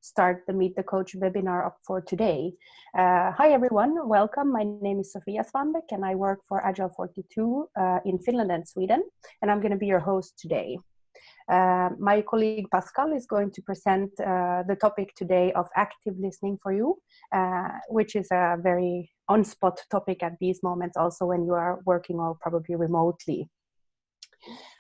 start the Meet the Coach webinar up for today. Hi everyone, welcome. My name is Sofia Svanbeck and I work for Agile 42 in Finland and Sweden, and I'm going to be your host today. My colleague Pascal is going to present the topic today of active listening for you, which is a very on-spot topic at these moments, also when you are working or probably remotely.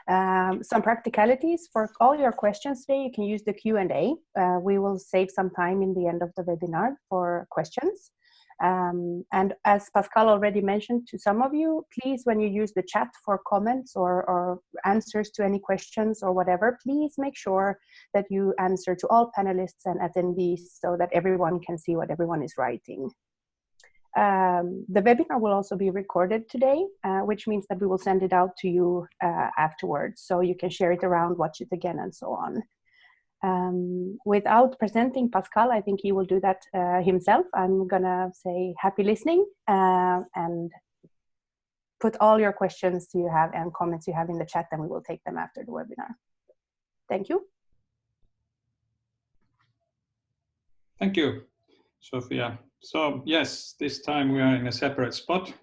Some practicalities for all your questions today. You can use the Q&A. We will save some time in the end of the webinar for questions. And as Pascal already mentioned to some of you, please, when you use the chat for comments or answers to any questions or whatever, please make sure that you answer to all panelists and attendees so that everyone can see what everyone is writing. The webinar will also be recorded today, which means that we will send it out to you afterwards, so you can share it around, watch it again, and so on. Without presenting Pascal, I think he will do that himself. I'm gonna say happy listening and put all your questions you have and comments you have in the chat, and we will take them after the webinar. Thank you. Thank you, Sophia. So yes, this time we are in a separate spot.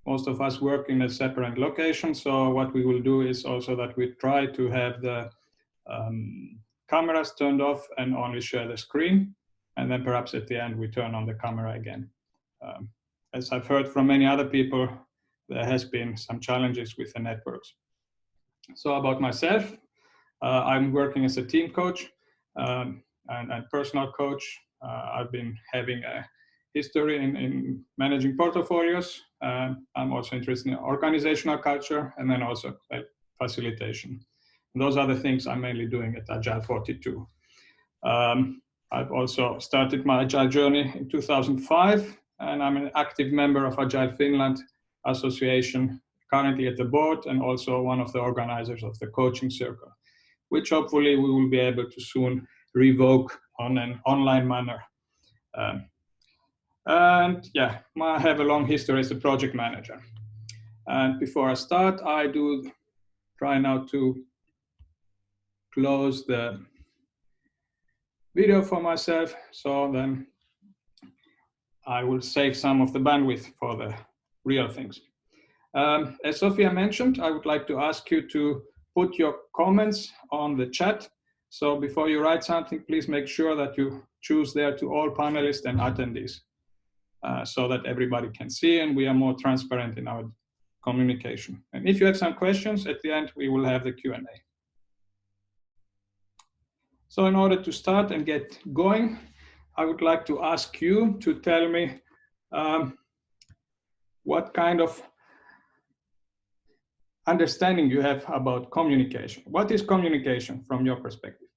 Most of us work in a separate location. So what we will do is also that we try to have the cameras turned off and only share the screen. And then perhaps at the end we turn on the camera again. As I've heard from many other people, there has been some challenges with the networks. So about myself, I'm working as a team coach and personal coach. I've been having a history in managing portfolios. I'm also interested in organizational culture and then also facilitation. And those are the things I'm mainly doing at Agile 42. I've also started my Agile journey in 2005, and I'm an active member of Agile Finland Association, currently at the board and also one of the organizers of the coaching circle, which hopefully we will be able to soon revoke on an online manner. And yeah, I have a long history as a project manager. And before I start, I do try now to close the video for myself, so then I will save some of the bandwidth for the real things. As Sophia mentioned, I would like to ask you to put your comments on the chat. So before you write something, please make sure that you choose there to all panelists and attendees so that everybody can see and we are more transparent in our communication. And if you have some questions, at the end, we will have the Q&A. So in order to start and get going, I would like to ask you to tell me what kind of understanding you have about communication. What is communication from your perspective?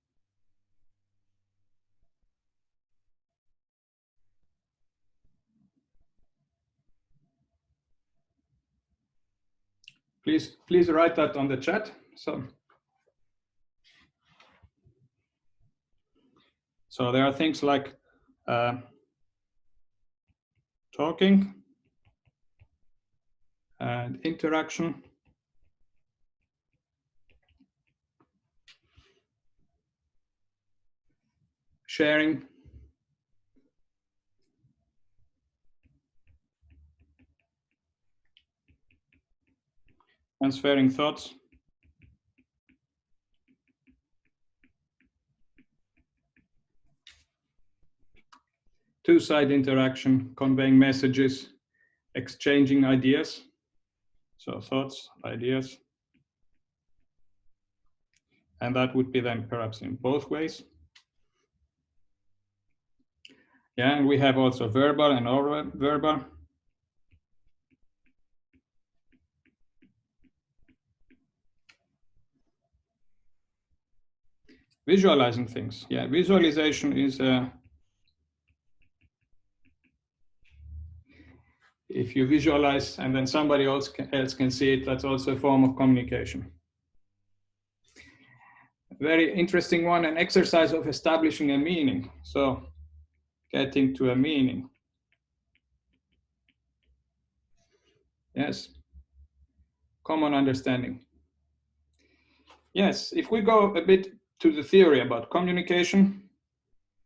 Please write that on the chat. So there are things like talking and interaction, sharing, transferring thoughts, two-side interaction, conveying messages, exchanging ideas, so thoughts, ideas, and that would be then perhaps in both ways. Yeah, and we have also verbal and oral verbal. Visualizing things. Yeah, visualization is if you visualize and then somebody else can see it, that's also a form of communication. Very interesting one, an exercise of establishing a meaning. So getting to a meaning. Yes, common understanding. Yes, if we go a bit to the theory about communication.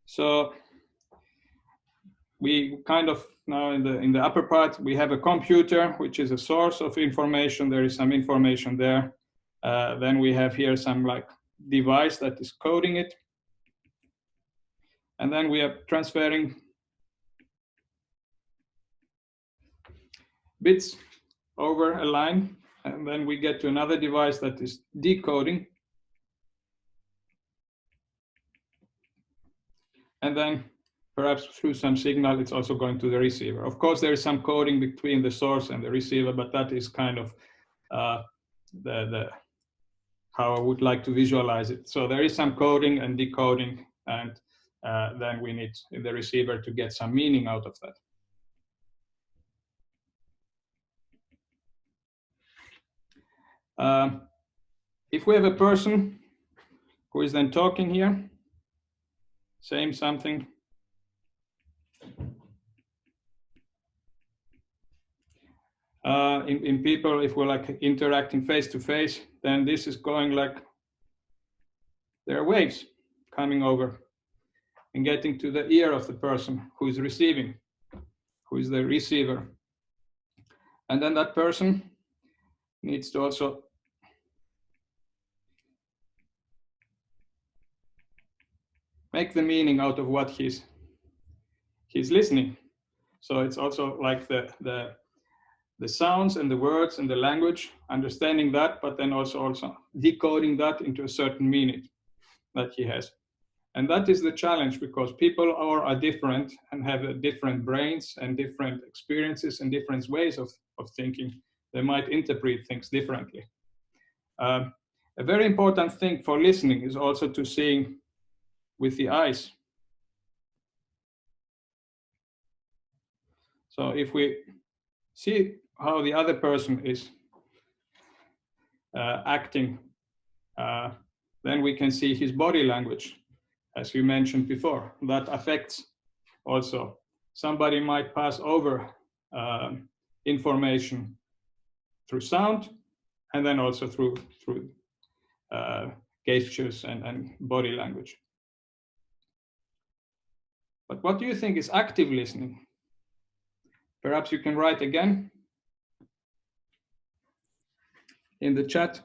So we kind of now in the upper part, we have a computer, which is a source of information. There is some information there. Then we have here some like device that is coding it. And then we are transferring bits over a line. And then we get to another device that is decoding. And then perhaps through some signal, it's also going to the receiver. Of course, there is some coding between the source and the receiver, but that is kind of how I would like to visualize it. So there is some coding and decoding, and then we need the receiver to get some meaning out of that. If we have a person who is then talking here, saying something, in people, if we're like interacting face to face, then this is going like there are waves coming over and getting to the ear of the person who is receiving, who is the receiver. And then that person needs to also make the meaning out of what he's listening. So it's also like the sounds and the words and the language, understanding that, but then also decoding that into a certain meaning that he has. And that is the challenge, because people are different and have different brains and different experiences and different ways of thinking. They might interpret things differently. A very important thing for listening is also to seeing with the eyes. So if we see how the other person is acting, then we can see his body language, as we mentioned before. That affects also. Somebody might pass over information through sound, and then also through gestures and body language. But what do you think is active listening? Perhaps you can write again in the chat.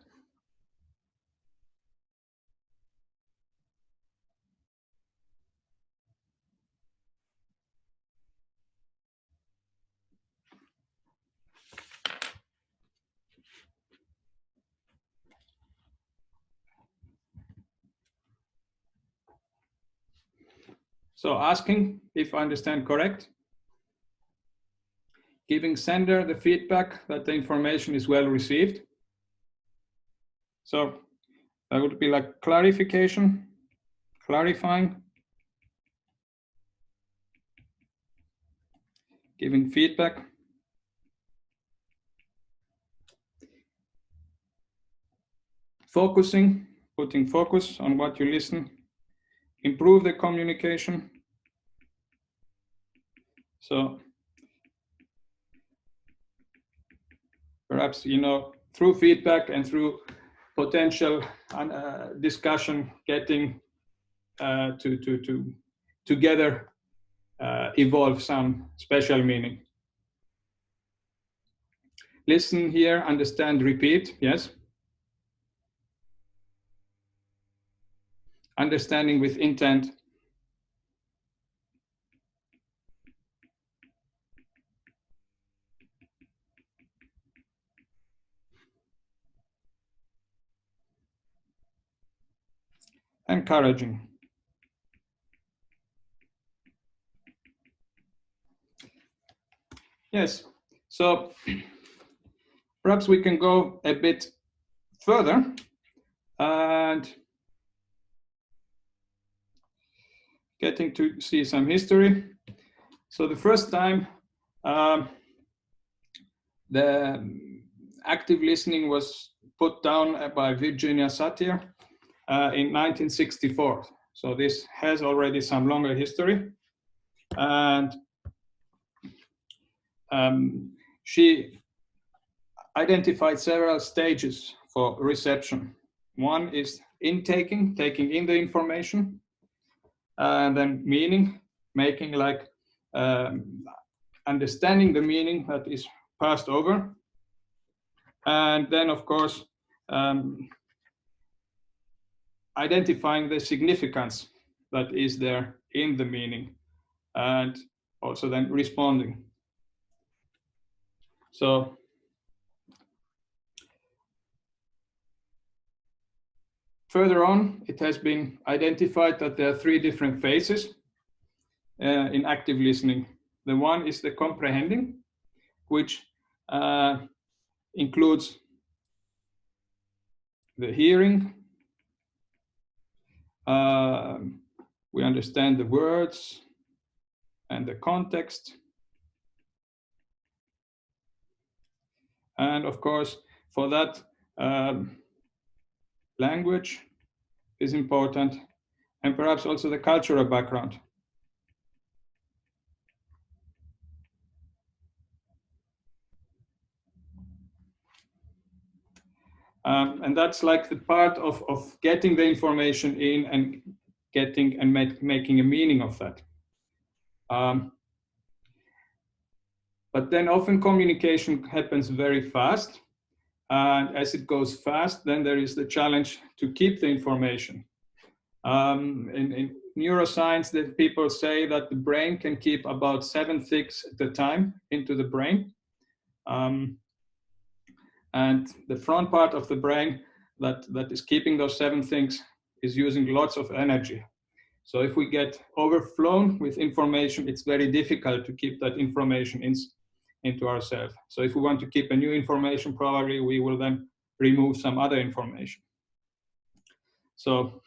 So asking if I understand correct, giving sender the feedback that the information is well received. So that would be like clarification, clarifying, giving feedback, focusing, putting focus on what you listen, improve the communication. So perhaps, through feedback and through potential discussion, getting to together evolve some special meaning. Listen, hear, understand, repeat. Yes. Understanding with intent. Encouraging. Yes, so perhaps we can go a bit further and getting to see some history. So the first time the active listening was put down by Virginia Satir in 1964. So this has already some longer history. And she identified several stages for reception. One is intaking, taking in the information, and then meaning, making like understanding the meaning that is passed over. And then, of course, identifying the significance that is there in the meaning, and also then responding. So further on, it has been identified that there are 3 different phases in active listening. The one is the comprehending, which includes the hearing. We understand the words and the context. And of course, for that, language is important, and perhaps also the cultural background. And that's like the part of getting the information in and getting and making a meaning of that. But then often communication happens very fast. And as it goes fast, then there is the challenge to keep the information. In neuroscience, the people say that the brain can keep about 7 things at a time into the brain. And the front part of the brain that is keeping those 7 things is using lots of energy. So if we get overflown with information, it's very difficult to keep that information into ourselves. So if we want to keep a new information, probably we will then remove some other information. So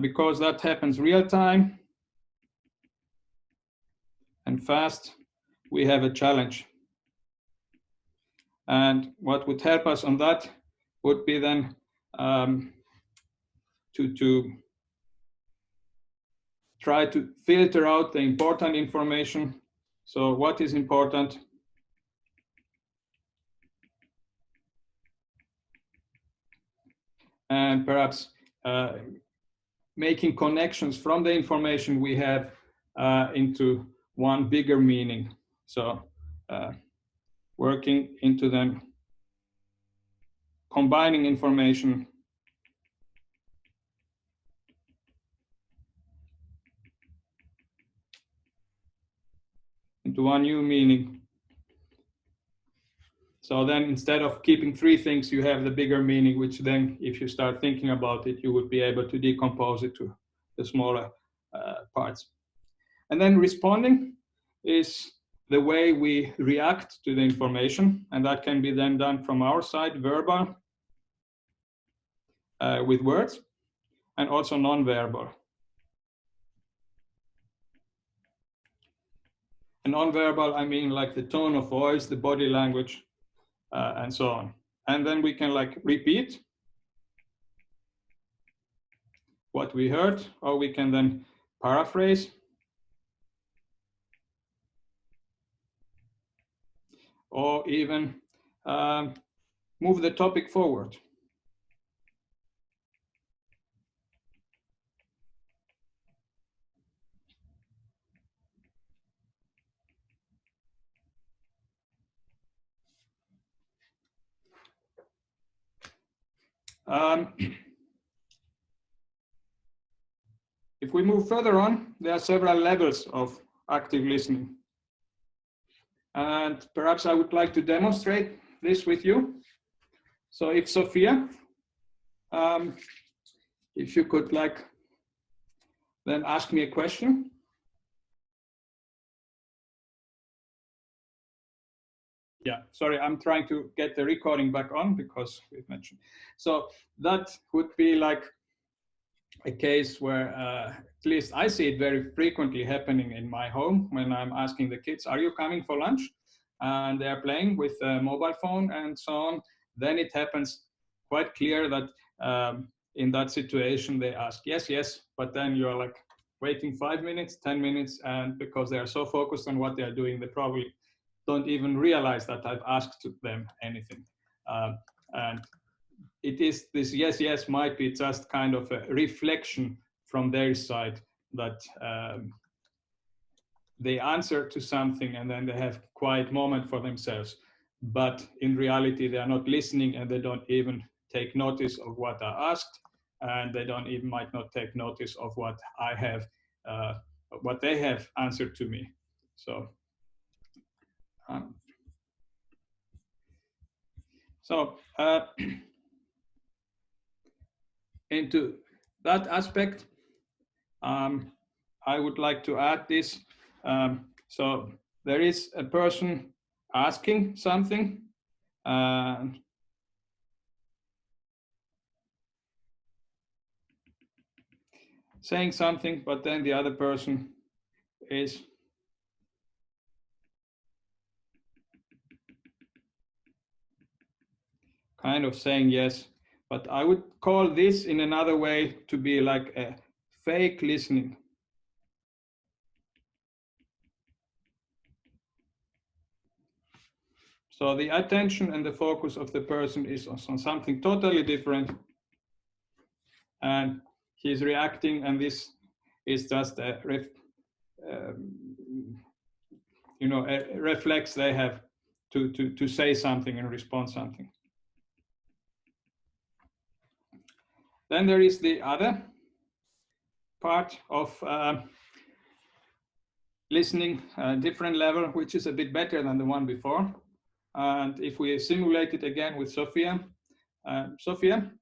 because that happens real time and fast, we have a challenge. And what would help us on that would be then to try to filter out the important information. So what is important? And perhaps making connections from the information we have into one bigger meaning. So working into them, combining information into one new meaning. So then instead of keeping 3 things, you have the bigger meaning, which then if you start thinking about it, you would be able to decompose it to the smaller parts. And then responding is the way we react to the information, and that can be then done from our side, verbal, with words, and also non-verbal. And non-verbal, I mean like the tone of voice, the body language, and so on. And then we can like repeat what we heard, or we can then paraphrase, or even move the topic forward. If we move further on, there are several levels of active listening. And perhaps I would like to demonstrate this with you. So if Sophia, if you could like then ask me a question. Yeah, sorry, I'm trying to get the recording back on because we've mentioned. So that would be like a case where at least I see it very frequently happening in my home when I'm asking the kids, are you coming for lunch? And they're playing with a mobile phone and so on. Then it happens quite clear that in that situation they ask, yes, yes, but then you're like waiting 5 minutes, 10 minutes, and because they are so focused on what they are doing, they probably don't even realize that I've asked them anything. And it is this yes, yes might be just kind of a reflection from their side that they answer to something and then they have quiet moment for themselves. But in reality, they are not listening and they don't even take notice of what I asked, and they don't even might not take notice of what I have, what they have answered to me. So, into that aspect, I would like to add this. So there is a person asking something, saying something, but then the other person is kind of saying yes. But I would call this in another way to be like a fake listening. So the attention and the focus of the person is on something totally different, and he's reacting, and this is just a a reflex they have to say something and respond something. Then there is the other part of listening, different level, which is a bit better than the one before. And if we simulate it again with Sophia, Sophia,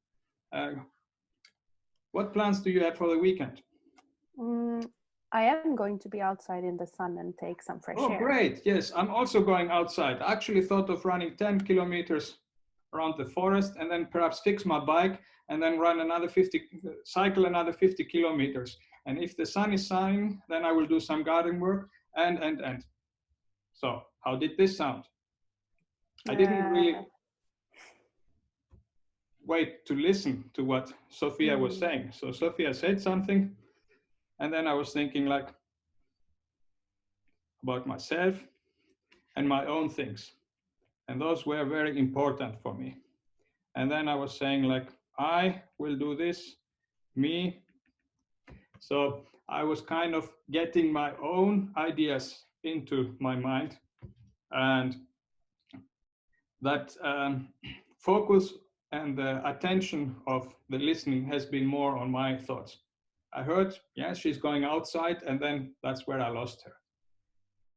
what plans do you have for the weekend? I am going to be outside in the sun and take some fresh air. Oh, great. Yes, I'm also going outside. I actually thought of running 10 kilometers around the forest and then perhaps fix my bike and then run another cycle another 50 kilometers. And if the sun is shining, then I will do some garden work and. So how did this sound? I didn't really wait to listen to what Sophia was saying. So Sophia said something, and then I was thinking like about myself and my own things. And those were very important for me. And then I was saying like, I will do this, me. So I was kind of getting my own ideas into my mind, and that focus and the attention of the listening has been more on my thoughts. I heard, yeah, she's going outside, and then that's where I lost her.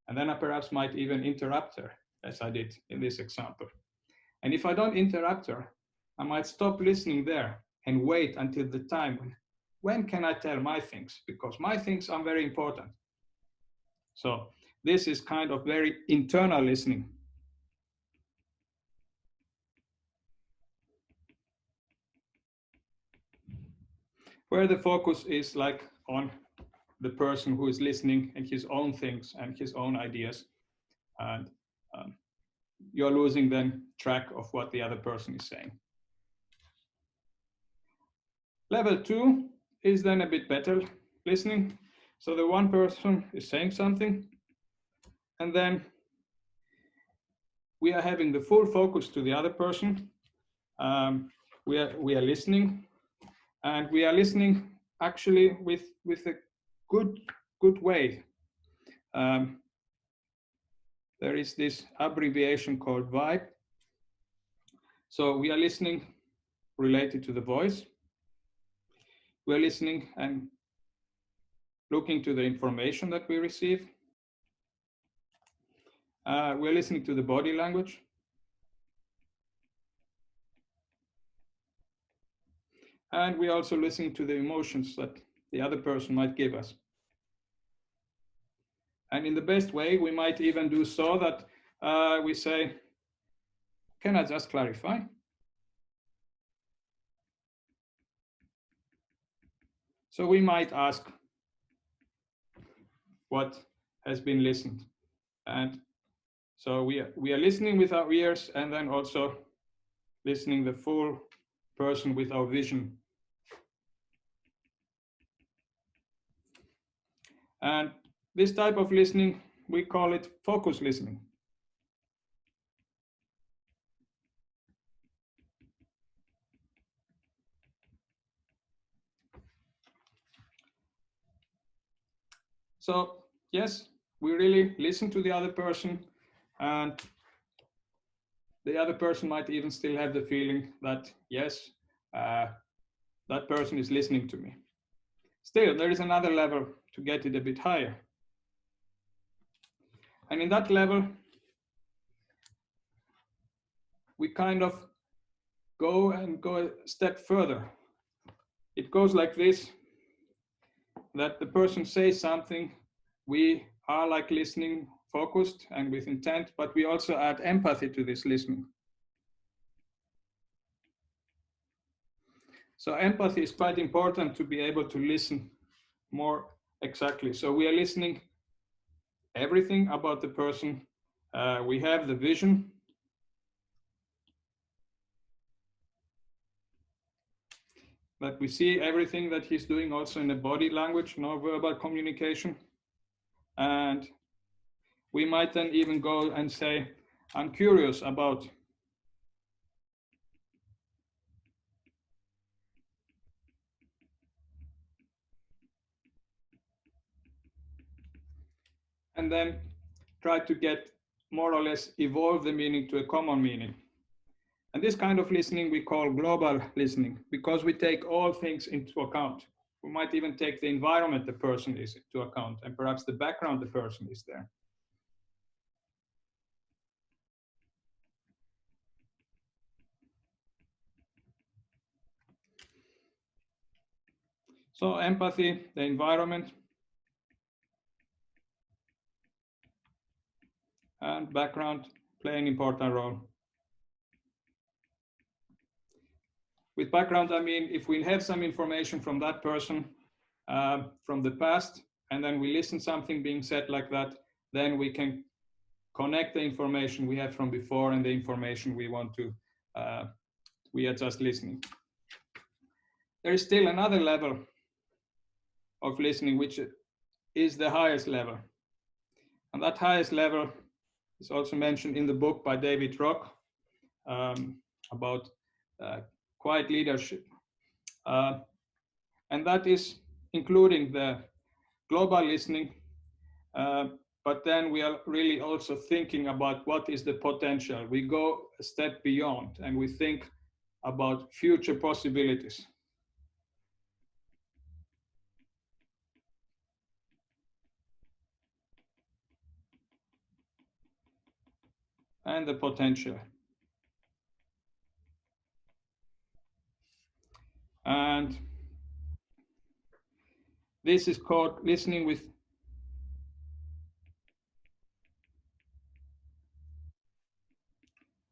And then I perhaps might even interrupt her, as I did in this example. And if I don't interrupt her, I might stop listening there and wait until the time when can I tell my things, because my things are very important. So this is kind of very internal listening. Where the focus is like on the person who is listening and his own things and his own ideas. And you're losing then track of what the other person is saying. Level 2 is then a bit better listening. So the one person is saying something, and then we are having the full focus to the other person. We are listening, and we are listening actually with a good way. There is this abbreviation called VIBE. So we are listening related to the voice. We're listening and looking to the information that we receive. We're listening to the body language. And we're also listening to the emotions that the other person might give us. And in the best way, we might even do so that we say, can I just clarify? So we might ask what has been listened. And so we are listening with our ears, and then also listening the full person with our vision. And this type of listening, we call it focus listening. So yes, we really listen to the other person, and the other person might even still have the feeling that, yes, that person is listening to me. Still, there is another level to get it a bit higher. And in that level, we kind of go a step further. It goes like this, that the person says something, we are like listening, focused and with intent, but we also add empathy to this listening. So empathy is quite important to be able to listen more exactly. So we are listening everything about the person. We have the vision. That we see everything that he's doing also in the body language, non-verbal communication. And we might then even go and say, I'm curious about and then try to get more or less evolve the meaning to a common meaning. And this kind of listening we call global listening, because we take all things into account. We might even take the environment the person is into account, and perhaps the background the person is there. So empathy, the environment, and background play an important role. With background, I mean, if we have some information from that person from the past, and then we listen something being said like that, then we can connect the information we have from before and the information we want to, we are just listening. There is still another level of listening, which is the highest level. And that highest level is also mentioned in the book by David Rock about quiet leadership. And that is including the global listening, but then we are really also thinking about what is the potential. We go a step beyond and we think about future possibilities. And the potential. And this is called listening with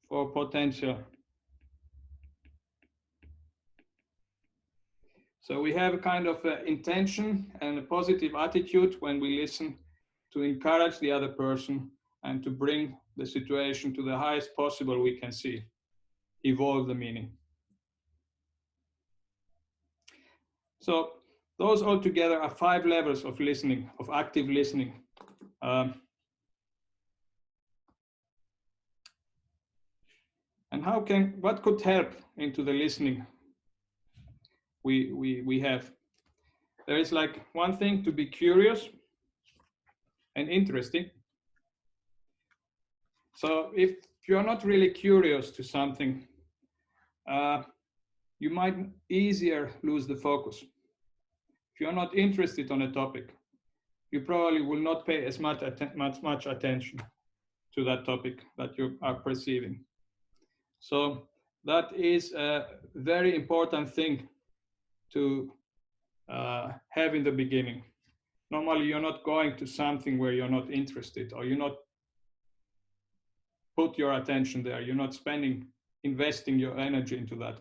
for potential. So we have a kind of intention and a positive attitude when we listen to encourage the other person and to bring the situation to the highest possible we can see, evolve the meaning. So those all together are 5 levels of listening, of active listening. And what could help into the listening we have? There is like one thing to be curious and interesting. So if you're not really curious to something, you might easier lose the focus. If you're not interested on a topic, you probably will not pay as much attention to that topic that you are perceiving. So that is a very important thing to have in the beginning. Normally, you're not going to something where you're not interested, or you're not put your attention there. You're not investing your energy into that.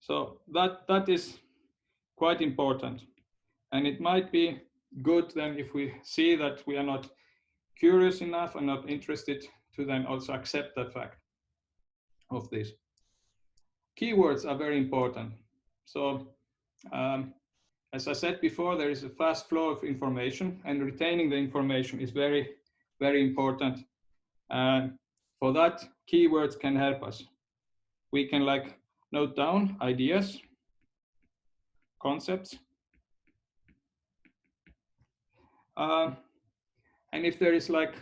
So that is quite important. And it might be good then if we see that we are not curious enough and not interested to then also accept that fact of this. Keywords are very important. So as I said before, there is a fast flow of information, and retaining the information is very, very important. And for that, keywords can help us. We can like note down ideas, concepts. And if there is like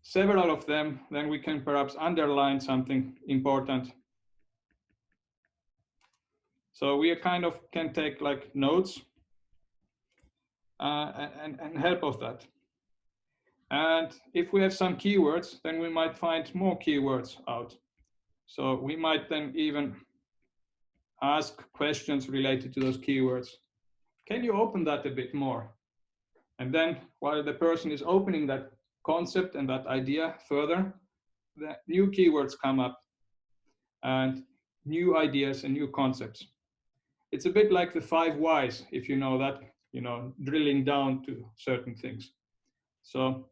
several of them, then we can perhaps underline something important. So we kind of can take like notes and help of that. And if we have some keywords, then we might find more keywords out. So we might then even ask questions related to those keywords. Can you open that a bit more? And then while the person is opening that concept and that idea further, the new keywords come up and new ideas and new concepts. It's a bit like the 5 whys, if you know that, drilling down to certain things. So,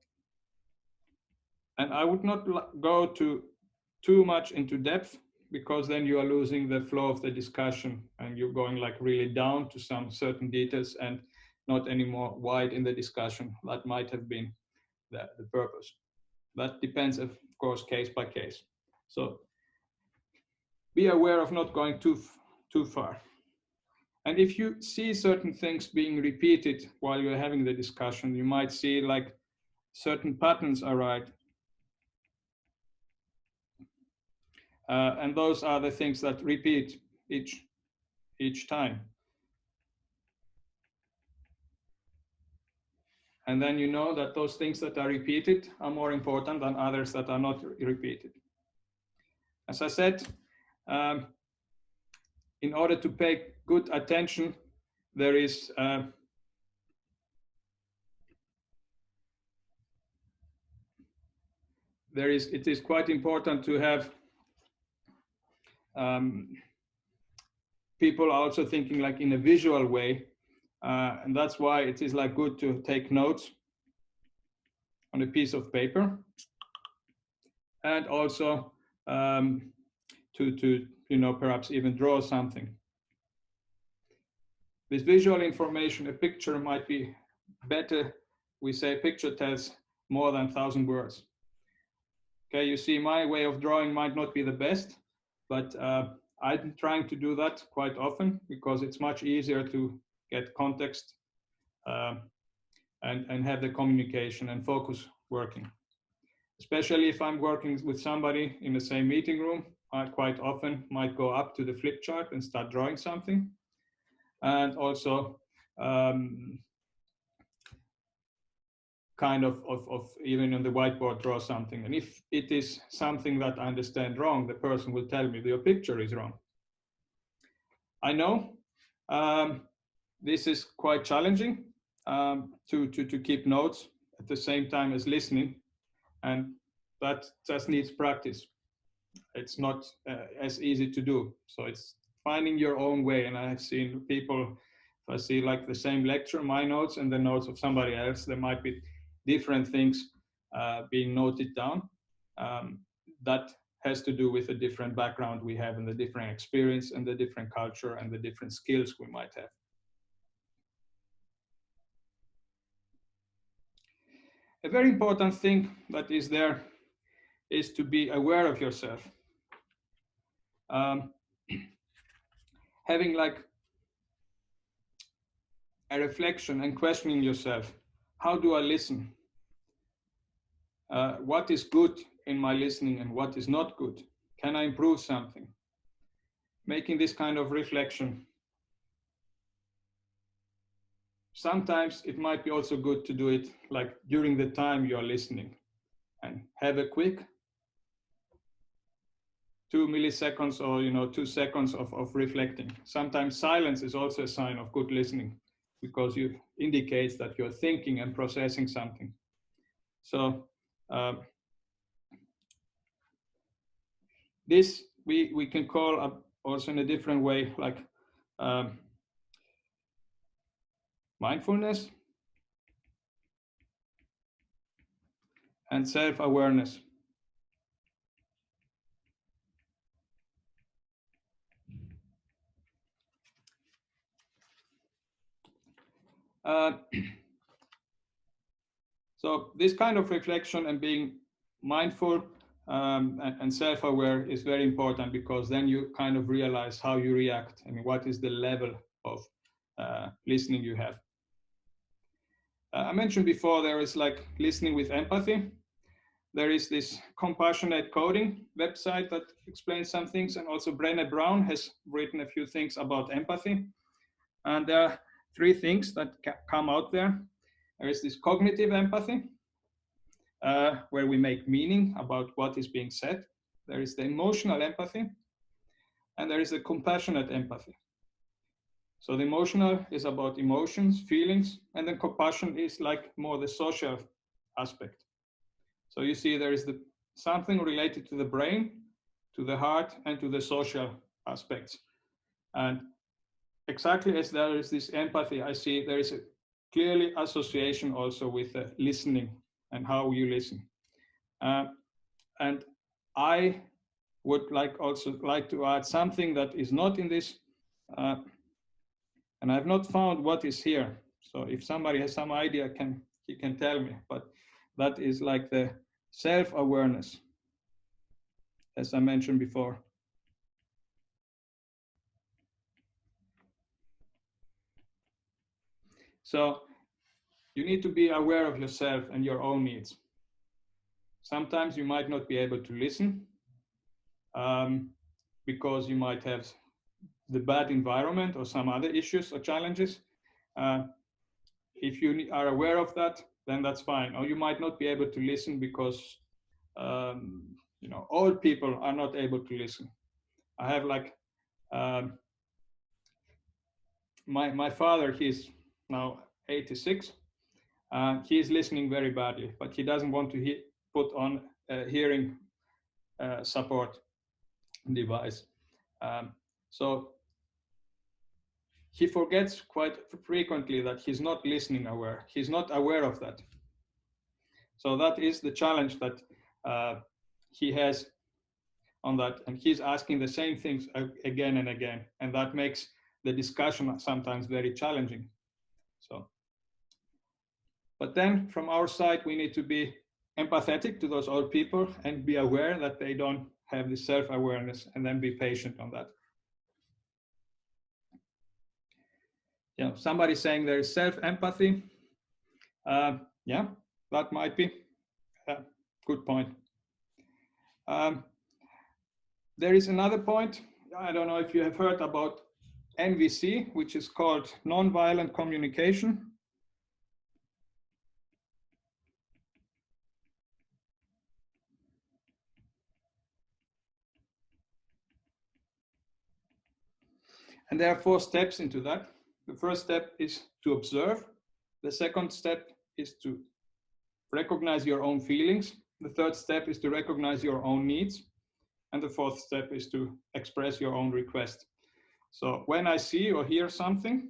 and I would not go too much into depth, because then you are losing the flow of the discussion and you're going like really down to some certain details and not anymore wide in the discussion. That might have been the purpose. That depends, of course, case by case. So be aware of not going too far. And if you see certain things being repeated while you're having the discussion, you might see like certain patterns arise. And those are the things that repeat each time. And then you know that those things that are repeated are more important than others that are not repeated. As I said, in order to pay good attention, it is quite important to have people also thinking like in a visual way, and that's why it is like good to take notes on a piece of paper, and also to perhaps even draw something. This visual information, a picture might be better. We say a picture tells more than 1,000 words. Okay, you see, my way of drawing might not be the best, but I'm trying to do that quite often because it's much easier to get context and have the communication and focus working. Especially if I'm working with somebody in the same meeting room, I quite often might go up to the flip chart and start drawing something. And also kind of even on the whiteboard draw something. And if it is something that I understand wrong, the person will tell me your picture is wrong. I know this is quite challenging to keep notes at the same time as listening, and that just needs practice. It's not as easy to do. So it's finding your own way. And I have seen people, if I see like the same lecture, my notes and the notes of somebody else, there might be different things being noted down. That has to do with the different background we have and the different experience and the different culture and the different skills we might have. A very important thing that is there is to be aware of yourself. Having like a reflection and questioning yourself. How do I listen? What is good in my listening and what is not good? Can I improve something? Making this kind of reflection. Sometimes it might be also good to do it like during the time you're listening and have a quick 2 milliseconds or 2 seconds of reflecting. Sometimes silence is also a sign of good listening because it indicates that you're thinking and processing something. So this we can call up also in a different way, like mindfulness and self-awareness. So this kind of reflection and being mindful and self-aware is very important, because then you kind of realize how you react and what is the level of listening you have. I mentioned before there is like listening with empathy. There is this compassionate coding website that explains some things, and also Brené Brown has written a few things about empathy. And there are three things that come out there. There is this cognitive empathy, where we make meaning about what is being said. There is the emotional empathy, and there is the compassionate empathy. So the emotional is about emotions, feelings, and then compassion is like more the social aspect. So you see there is something related to the brain, to the heart, and to the social aspects. And exactly as there is this empathy, I see there is a clearly association also with listening and how you listen. And I would also like to add something that is not in this, and I've not found what is here. So if somebody has some idea, he can tell me. But that is like the self-awareness, as I mentioned before. So you need to be aware of yourself and your own needs. Sometimes you might not be able to listen because you might have the bad environment or some other issues or challenges. If you are aware of that, then that's fine. Or you might not be able to listen because old people are not able to listen. I have like my father, he's now 86. He is listening very badly, but he doesn't want to put on a hearing support device. So he forgets quite frequently that he's not listening aware. He's not aware of that. So that is the challenge that he has on that. And he's asking the same things again and again. And that makes the discussion sometimes very challenging. So, but then from our side, we need to be empathetic to those old people and be aware that they don't have the self-awareness, and then be patient on that. Yeah, somebody saying there is self-empathy. Yeah, that might be a good point. There is another point. I don't know if you have heard about NVC, which is called Nonviolent Communication. And there are 4 steps into that. The first step is to observe. The second step is to recognize your own feelings. The third step is to recognize your own needs. And the fourth step is to express your own request. So when I see or hear something,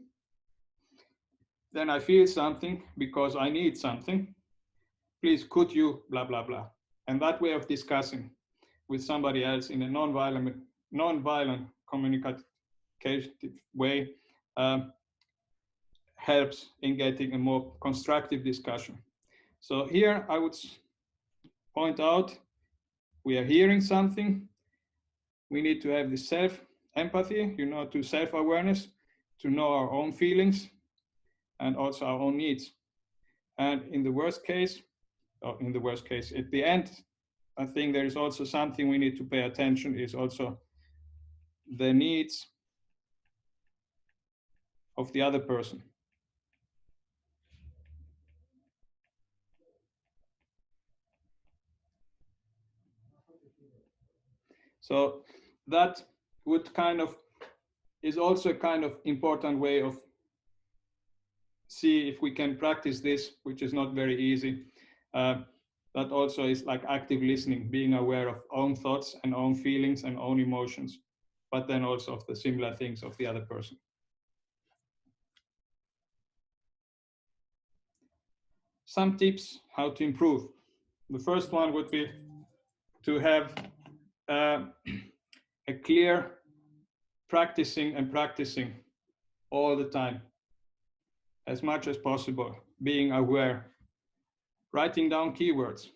then I feel something because I need something. Please, could you blah, blah, blah. And that way of discussing with somebody else in a non-violent communicative way helps in getting a more constructive discussion. So here I would point out, we are hearing something. We need to have the self-empathy, to self-awareness, to know our own feelings and also our own needs. And in the worst case, at the end, I think there is also something we need to pay attention is also the needs of the other person. So that would is also a kind of important way of see if we can practice this, which is not very easy. That also is like active listening, being aware of own thoughts and own feelings and own emotions, but then also of the similar things of the other person. Some tips how to improve. The first one would be to have a clear practicing all the time, as much as possible, being aware, writing down keywords.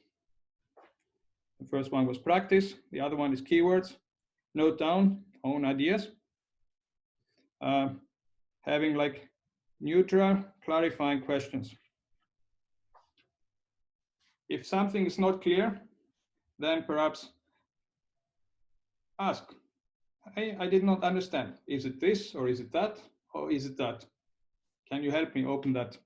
The first one was practice, the other one is keywords, note down own ideas, having like neutral, clarifying questions. If something is not clear, then perhaps ask, hey, I did not understand. Is it this, or is it that, or is it that? Can you help me open that?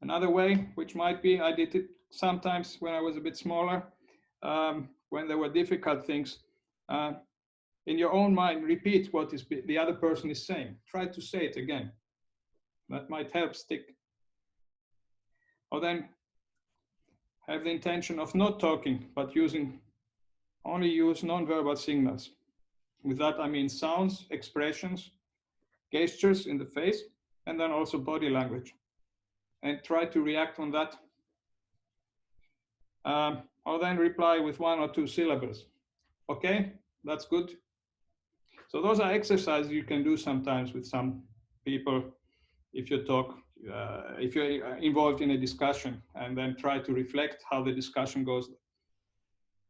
Another way, which might be, I did it sometimes when I was a bit smaller, when there were difficult things, in your own mind, repeat what the other person is saying. Try to say it again. That might help stick. Or then have the intention of not talking, but only use non-verbal signals. With that, I mean sounds, expressions, gestures in the face, and then also body language. And try to react on that. Or then reply with 1 or 2 syllables. Okay, that's good. So those are exercises you can do sometimes with some people if you talk, if you're involved in a discussion, and then try to reflect how the discussion goes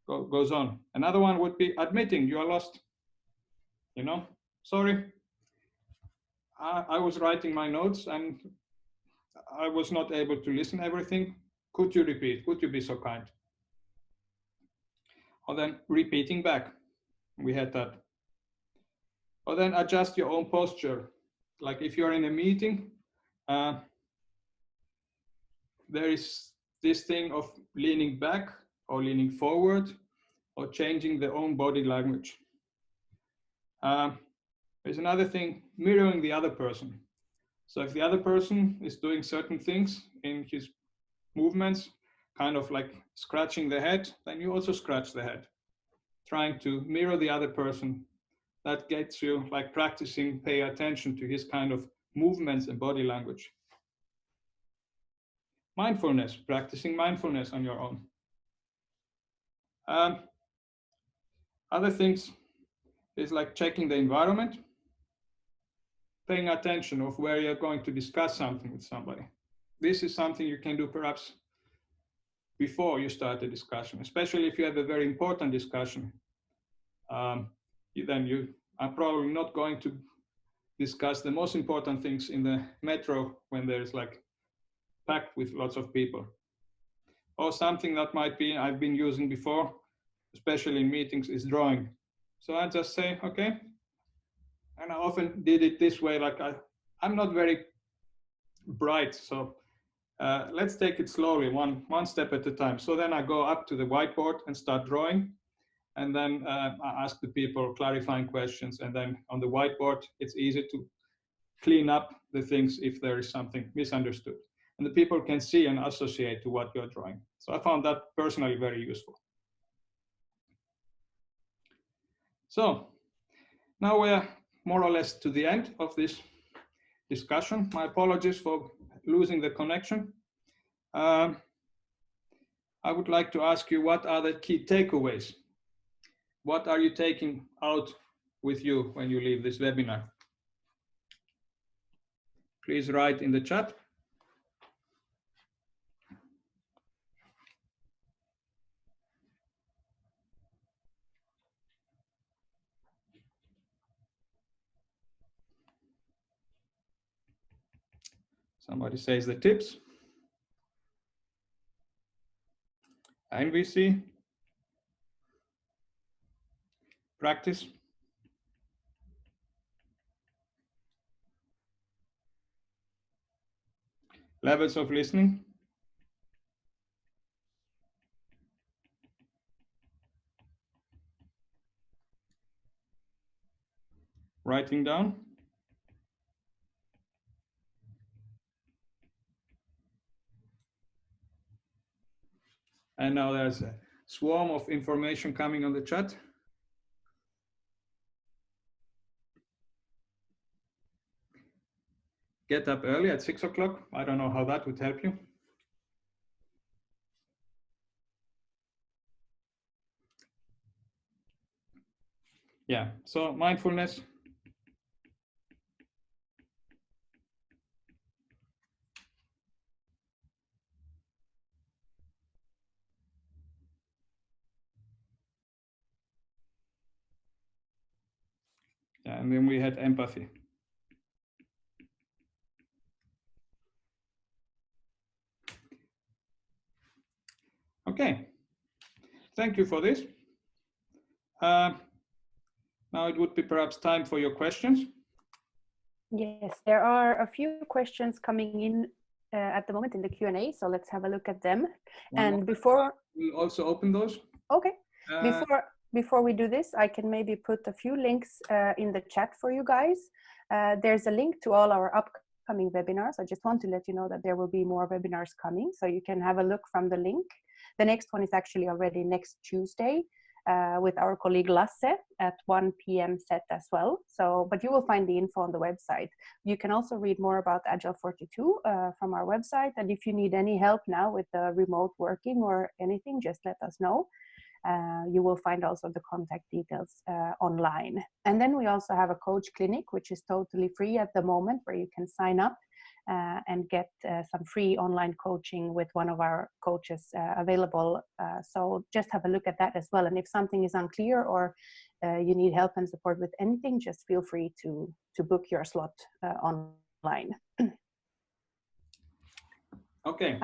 on. Another one would be admitting you are lost. You know, sorry, I was writing my notes and I was not able to listen to everything. Could you repeat? Could you be so kind? Or then repeating back. We had that. Or then adjust your own posture. Like if you're in a meeting, there is this thing of leaning back or leaning forward or changing their own body language. There's another thing, mirroring the other person. So if the other person is doing certain things in his movements, kind of like scratching the head, then you also scratch the head. Trying to mirror the other person. That gets you like practicing, pay attention to his kind of movements and body language. Mindfulness, practicing mindfulness on your own. Other things is like checking the environment, paying attention of where you're going to discuss something with somebody. This is something you can do perhaps before you start a discussion, especially if you have a very important discussion. Then you are probably not going to discuss the most important things in the metro when there's like packed with lots of people. Or something that might be I've been using before, especially in meetings, is drawing. So I just say, okay. And I often did it this way, like I'm not very bright, so let's take it slowly, one step at a time. So then I go up to the whiteboard and start drawing. And then I ask the people clarifying questions. And then on the whiteboard, it's easy to clean up the things if there is something misunderstood. And the people can see and associate to what you're drawing. So I found that personally very useful. So now we're more or less to the end of this discussion. My apologies for losing the connection. I would like to ask you, what are the key takeaways? What are you taking out with you when you leave this webinar? Please write in the chat. Somebody says the tips. NVC. Practice. Levels of listening. Writing down. And now there's a swarm of information coming on the chat. Get up early at 6 o'clock. I don't know how that would help you. Yeah, so mindfulness. Yeah, and then we had empathy. Okay, thank you for this. Now it would be perhaps time for your questions. Yes, there are a few questions coming in at the moment in the Q&A, so let's have a look at them. And before we'll also open those. Okay, before we do this, I can maybe put a few links in the chat for you guys. There's a link to all our upcoming webinars. I just want to let you know that there will be more webinars coming, so you can have a look from the link. The next one is actually already next Tuesday with our colleague Lasse at 1 p.m. set as well. So, but you will find the info on the website. You can also read more about Agile 42 from our website. And if you need any help now with the remote working or anything, just let us know. You will find also the contact details online. And then we also have a coach clinic, which is totally free at the moment, where you can sign up and get some free online coaching with one of our coaches available. So just have a look at that as well. And if something is unclear or you need help and support with anything, just feel free to book your slot online. Okay.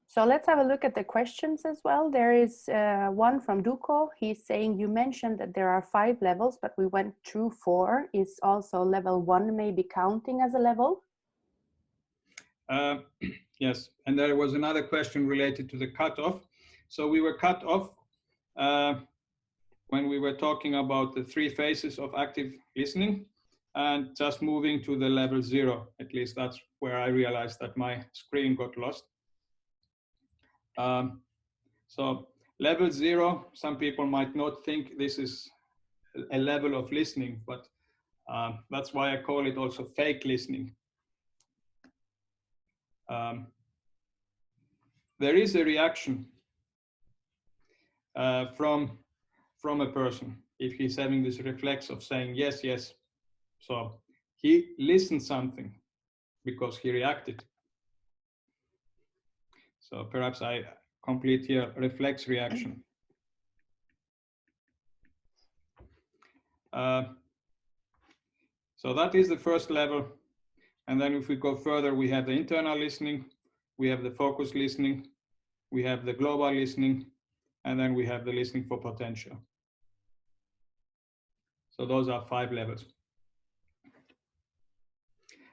So let's have a look at the questions as well. There is one from Duko. He's saying, you mentioned that there are 5 levels, but we went through 4. Is also level 1 maybe counting as a level? Yes, and there was another question related to the cutoff. So we were cut off when we were talking about the 3 phases of active listening, and just moving to the level 0. At least that's where I realized that my screen got lost. So level 0, some people might not think this is a level of listening, but that's why I call it also fake listening. There is a reaction from a person if he's having this reflex of saying yes, yes. So he listened something because he reacted. So perhaps I complete here reflex reaction. So that is the first level. And then if we go further, we have the internal listening, we have the focus listening, we have the global listening, and then we have the listening for potential. So those are 5 levels.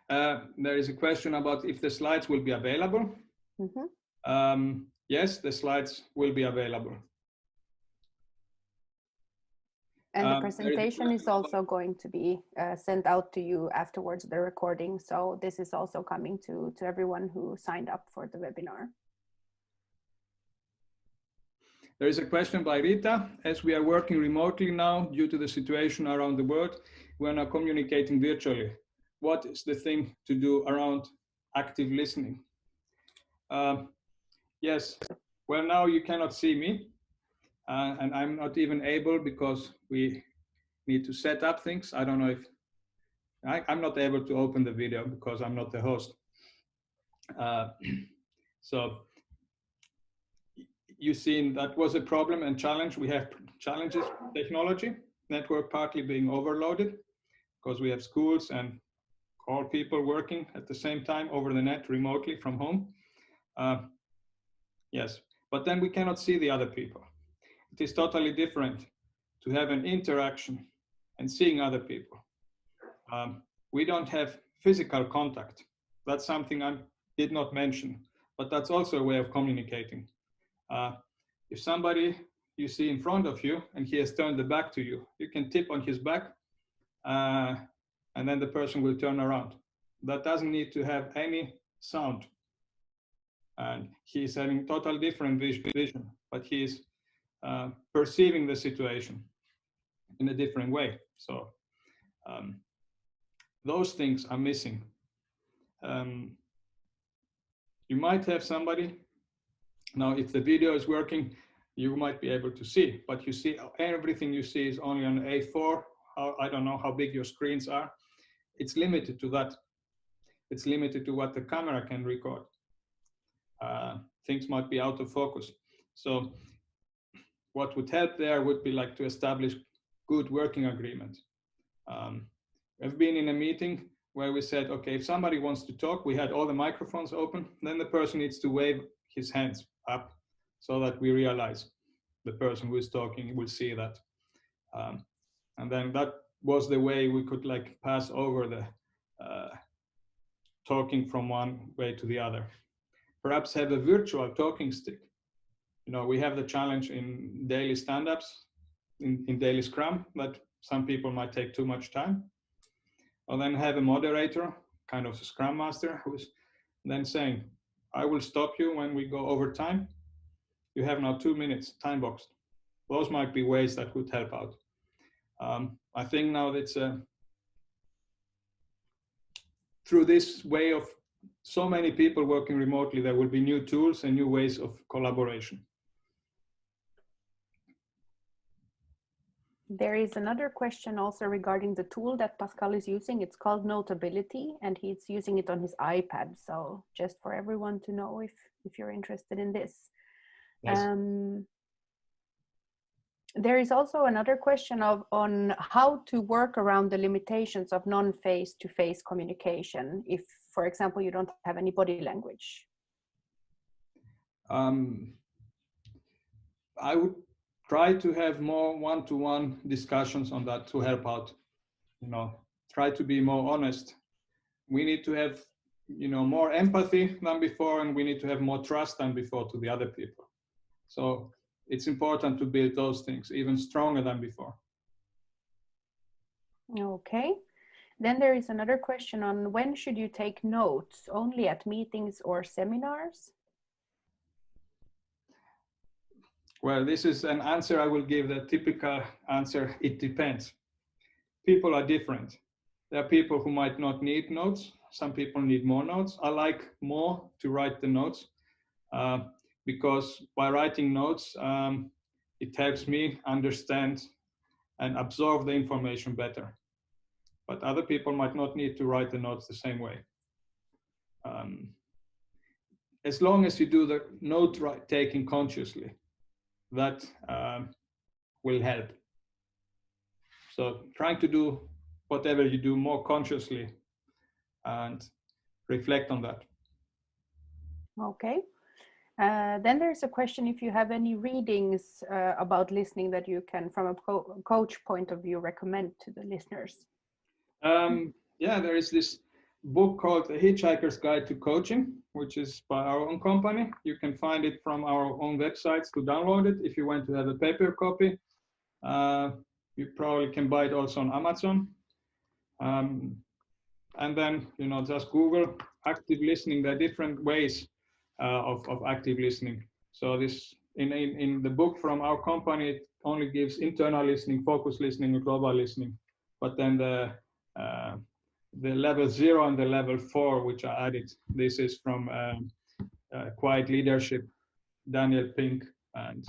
There is a question about if the slides will be available. Mm-hmm. Yes, the slides will be available. And the presentation is also going to be sent out to you afterwards, the recording. So this is also coming to everyone who signed up for the webinar. There is a question by Rita. As we are working remotely now due to the situation around the world, we are now communicating virtually. What is the thing to do around active listening? Yes, well, now you cannot see me. And I'm not even able because we need to set up things. I don't know if I'm not able to open the video because I'm not the host. So you've seen that was a problem and challenge. We have challenges with technology, network partly being overloaded because we have schools and all people working at the same time over the net remotely from home. Yes, but then we cannot see the other people. It is totally different to have an interaction and seeing other people. We don't have physical contact. That's something I did not mention, but that's also a way of communicating. If somebody you see in front of you and he has turned the back to you, you can tip on his back and then the person will turn around. That doesn't need to have any sound. And he's having totally different vision, but he's perceiving the situation in a different way. So those things are missing. You might have somebody, now if the video is working, you might be able to see, but you see everything you see is only on A4. I don't know how big your screens are. It's limited to that. It's limited to what the camera can record. Things might be out of focus. So what would help there would be like to establish good working agreement. I've been in a meeting where we said, okay, if somebody wants to talk, we had all the microphones open, then the person needs to wave his hands up so that we realize the person who is talking will see that. And then that was the way we could like pass over the talking from one way to the other. Perhaps have a virtual talking stick. You know, we have the challenge in daily stand-ups, in daily Scrum, that some people might take too much time. Or then have a moderator, kind of a Scrum Master, who's then saying, I will stop you when we go over time. You have now 2 minutes, time boxed. Those might be ways that would help out. I think now it's through this way of so many people working remotely, there will be new tools and new ways of collaboration. There is another question also regarding the tool that Pascal is using. It's called Notability, and he's using it on his iPad. So just for everyone to know if you're interested in this. Yes. There is also another question on how to work around the limitations of non-face-to-face communication if, for example, you don't have any body language. I would try to have more one-to-one discussions on that to help out. You know, try to be more honest. We need to have, you know, more empathy than before, and we need to have more trust than before to the other people. So it's important to build those things even stronger than before. Okay. Then there is another question on when should you take notes, only at meetings or seminars? Well, this is an answer I will give, the typical answer, it depends. People are different. There are people who might not need notes. Some people need more notes. I like more to write the notes because by writing notes, it helps me understand and absorb the information better. But other people might not need to write the notes the same way. As long as you do the note taking consciously, that will help. So trying to do whatever you do more consciously and reflect on that. Okay. Then there's a question if you have any readings about listening that you can, from a coach point of view, recommend to the listeners. Yeah, there is this book called The Hitchhiker's Guide to Coaching, which is by our own company. You can find it from our own websites to download it. If you want to have a paper copy, you probably can buy it also on Amazon. And then, you know, just Google active listening. There are different ways of active listening. So this in the book from our company, it only gives internal listening, focus listening, and global listening. But then the level 0 and the level 4, which are added, this is from Quiet Leadership, Daniel Pink, and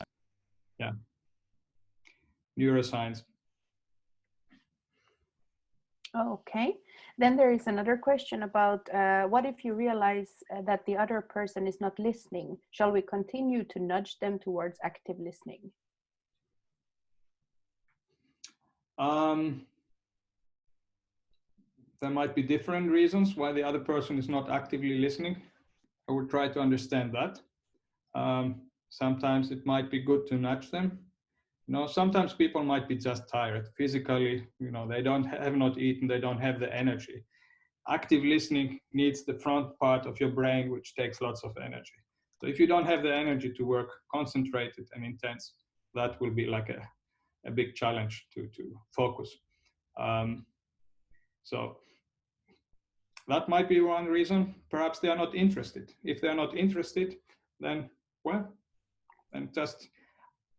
yeah, neuroscience. Okay. Then there is another question about what if you realize that the other person is not listening? Shall we continue to nudge them towards active listening? There might be different reasons why the other person is not actively listening. I would try to understand that. Sometimes it might be good to nudge them. You know, sometimes people might be just tired physically. You know, they have not eaten, they don't have the energy. Active listening needs the front part of your brain, which takes lots of energy. So if you don't have the energy to work concentrated and intense, that will be like a big challenge to focus. So that might be one reason. Perhaps they are not interested. If they're not interested, then, well, then just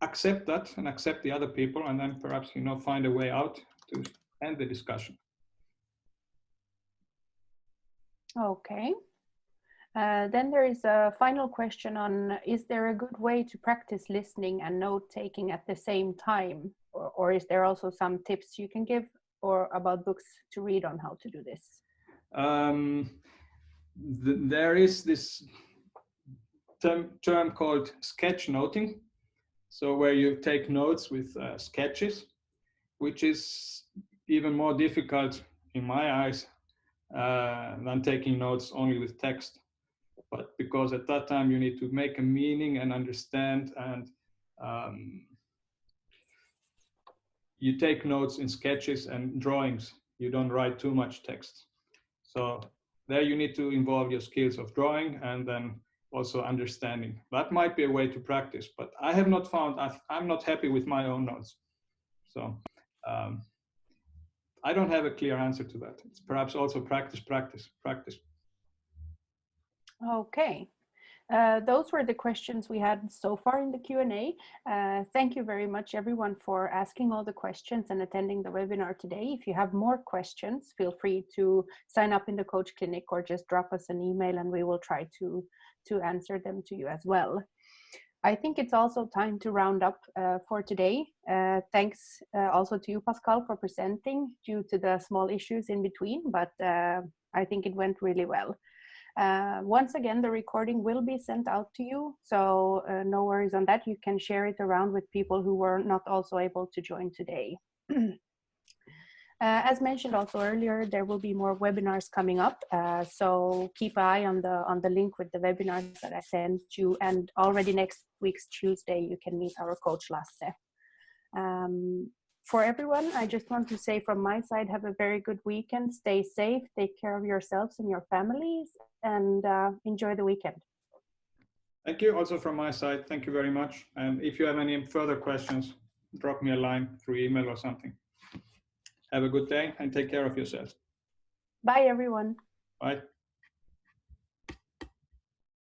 accept that and accept the other people, and then perhaps, you know, find a way out to end the discussion. Okay. Then there is a final question on, is there a good way to practice listening and note-taking at the same time? Or is there also some tips you can give or about books to read on how to do this? There is this term called sketchnoting. So where you take notes with sketches, which is even more difficult in my eyes than taking notes only with text. but because at that time you need to make a meaning and understand, and you take notes in sketches and drawings. You don't write too much text. So there you need to involve your skills of drawing and then also understanding. That might be a way to practice, but I have not found, I'm not happy with my own notes. So I don't have a clear answer to that. It's perhaps also practice, practice, practice. Okay. Those were the questions we had so far in the Q&A. Thank you very much, everyone, for asking all the questions and attending the webinar today. If you have more questions, feel free to sign up in the Coach Clinic or just drop us an email and we will try to answer them to you as well. I think it's also time to round up for today. Thanks also to you, Pascal, for presenting due to the small issues in between, but I think it went really well. Once again, the recording will be sent out to you, so no worries on that. You can share it around with people who were not also able to join today. As mentioned also earlier, there will be more webinars coming up, so keep an eye on the link with the webinars that I sent you, and already next week's Tuesday you can meet our coach Lasse. For everyone, I just want to say from my side, have a very good weekend, stay safe, take care of yourselves and your families, and enjoy the weekend. Thank you also from my side. Thank you very much. And if you have any further questions, drop me a line through email or something. Have a good day and take care of yourselves. Bye, everyone. Bye.